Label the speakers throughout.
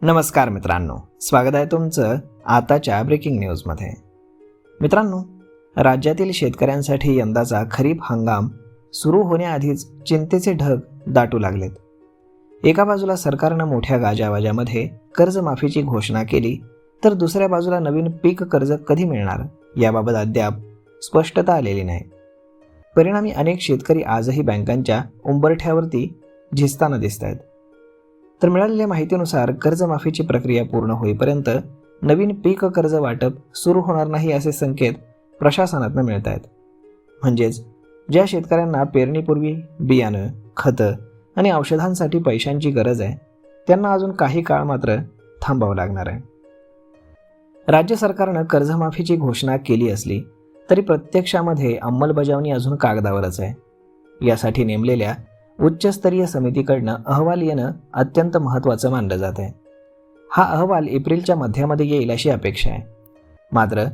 Speaker 1: नमस्कार मित्रांनो, स्वागत आहे तुमचं आताच्या ब्रेकिंग न्यूजमध्ये. मित्रांनो, राज्यातील शेतकऱ्यांसाठी यंदाचा खरीप हंगाम सुरू होण्याआधीच चिंतेचे ढग दाटू लागलेत. एका बाजूला सरकारनं मोठ्या गाजावाजामध्ये कर्जमाफीची घोषणा केली, तर दुसऱ्या बाजूला नवीन पीक कर्ज कधी मिळणार याबाबत अद्याप स्पष्टता आलेली नाही. परिणामी अनेक शेतकरी आजही बँकांच्या उंबरठ्यावरती झिजताना दिसत आहेत. तर मिळालेल्या माहितीनुसार कर्जमाफीची प्रक्रिया पूर्ण होईपर्यंत नवीन पीक कर्ज वाटप सुरू होणार नाही असे संकेत प्रशासनातून मिळत आहेत. म्हणजेच ज्या शेतकऱ्यांना पेरणीपूर्वी बियाणं, खतं आणि औषधांसाठी पैशांची गरज आहे, त्यांना अजून काही काळ मात्र थांबावं लागणार आहे. राज्य सरकारनं कर्जमाफीची घोषणा केली असली तरी प्रत्यक्षामध्ये अंमलबजावणी अजून कागदावरच आहे. यासाठी नेमलेल्या उच्चस्तरीय समितीकडनं अहवाल येणं अत्यंत महत्त्वाचं मानलं जात आहे. हा अहवाल एप्रिलच्या मध्यामध्ये येईल अशी अपेक्षा आहे. मात्र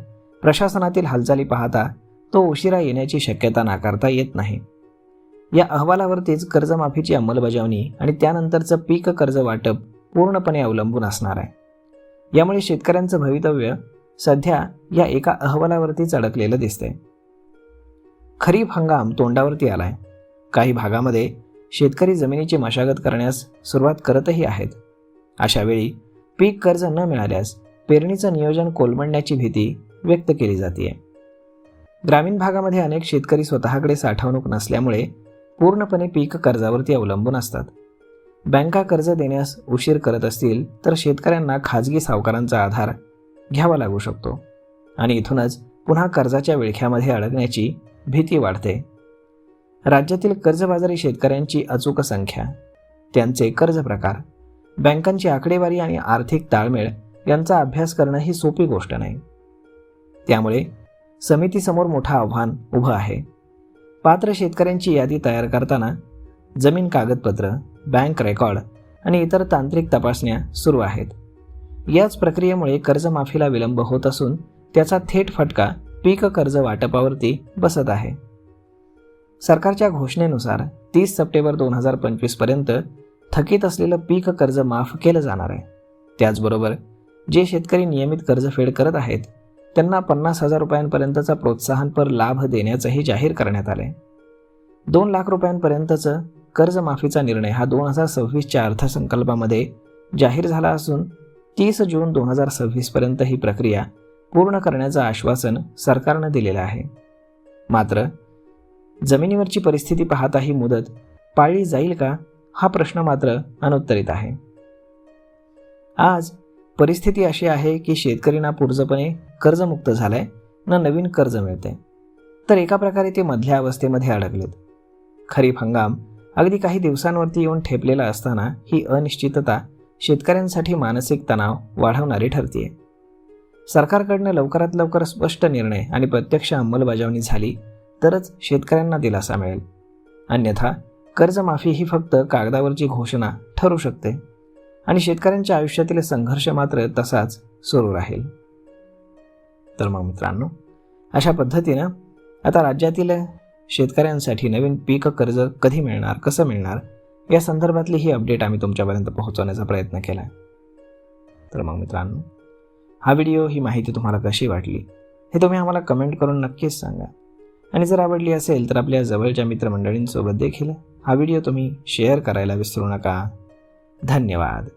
Speaker 1: प्रशासनातील हालचाली पाहता तो उशिरा येण्याची शक्यता नाकारता येत नाही. या अहवालावरतीच कर्जमाफीची अंमलबजावणी आणि त्यानंतरचं पीक कर्ज वाटप पूर्णपणे अवलंबून असणार आहे. यामुळे शेतकऱ्यांचं भवितव्य सध्या या एका अहवालावरतीच अडकलेलं दिसतंय. खरीप हंगाम तोंडावरती आलाय. काही भागामध्ये शेतकरी जमिनीची मशागत करण्यास सुरुवात करतही आहेत. अशा वेळी पीक कर्ज न मिळाल्यास पेरणीचं नियोजन कोलमडण्याची भीती व्यक्त केली जाते. ग्रामीण भागामध्ये अनेक शेतकरी स्वतःकडे साठवणूक नसल्यामुळे पूर्णपणे पीक कर्जावरती अवलंबून असतात. बँका कर्ज देण्यास उशीर करत असतील तर शेतकऱ्यांना खाजगी सावकारांचा आधार घ्यावा लागू शकतो आणि इथूनच पुन्हा कर्जाच्या विळख्यामध्ये अडकण्याची भीती वाढते. राज्यातील कर्जबाजारी शेतकऱ्यांची अचूक संख्या, त्यांचे कर्ज प्रकार, बँकांची आकडेवारी आणि आर्थिक ताळमेळ यांचा अभ्यास करणं ही सोपी गोष्ट नाही. त्यामुळे समितीसमोर मोठं आव्हान उभं आहे. पात्र शेतकऱ्यांची यादी तयार करताना जमीन कागदपत्र, बँक रेकॉर्ड आणि इतर तांत्रिक तपासण्या सुरू आहेत. याच प्रक्रियेमुळे कर्जमाफीला विलंब होत असून त्याचा थेट फटका पीक कर्ज वाटपावरती बसत आहे. सरकारच्या घोषणेनुसार 30 सप्टेंबर 2025 पर्यंत थकीत असलेलं पीक कर्ज माफ केलं जाणार आहे. त्याचबरोबर जे शेतकरी नियमित कर्जफेड करत आहेत त्यांना 50,000 रुपयांपर्यंतचा प्रोत्साहनपर लाभ देण्याचंही जाहीर करण्यात आले. 2 लाख रुपयांपर्यंतचं कर्जमाफीचा निर्णय हा 2026च्या अर्थसंकल्पामध्ये जाहीर झाला असून 30 जून 2026 पर्यंत ही प्रक्रिया पूर्ण करण्याचं आश्वासन सरकारनं दिलेलं आहे. मात्र जमिनीवरची परिस्थिती पाहता ही मुदत पाळली जाईल का हा प्रश्न मात्र अनुत्तरित आहे. आज परिस्थिती अशी आहे की शेतकरी ना पूर्णपणे कर्जमुक्त झालाय ना नवीन कर्ज मिळते, तर एका प्रकारे ते मधल्या अवस्थेमध्ये अडकलेत. खरीप हंगाम अगदी काही दिवसांवरती येऊन ठेपलेला असताना ही अनिश्चितता शेतकऱ्यांसाठी मानसिक तणाव वाढवणारी ठरते. सरकारकडनं लवकरात लवकर स्पष्ट निर्णय आणि प्रत्यक्ष अंमलबजावणी झाली तरच शेतकऱ्यांना दिलासा मिळेल. अन्यथा कर्जमाफी ही फक्त कागदावरची घोषणा ठरू शकते आणि शेतकऱ्यांच्या आयुष्यातील संघर्ष मात्र तसाच सुरू राहील. तर मग मित्रांनो, अशा पद्धतीनं आता राज्यातील शेतकऱ्यांसाठी नवीन पीक कर्ज कधी मिळणार, कसं मिळणार या संदर्भातली ही अपडेट आम्ही तुमच्यापर्यंत पोहोचवण्याचा प्रयत्न केला. तर मग मित्रांनो, हा व्हिडिओ, ही माहिती तुम्हाला कशी वाटली हे तुम्ही आम्हाला कमेंट करून नक्कीच सांगा. आणि जर आवडली असेल तर आपल्या जवळच्या मित्रमंडळींसोबत देखील हा व्हिडिओ तुम्ही शेअर करायला विसरू नका. धन्यवाद.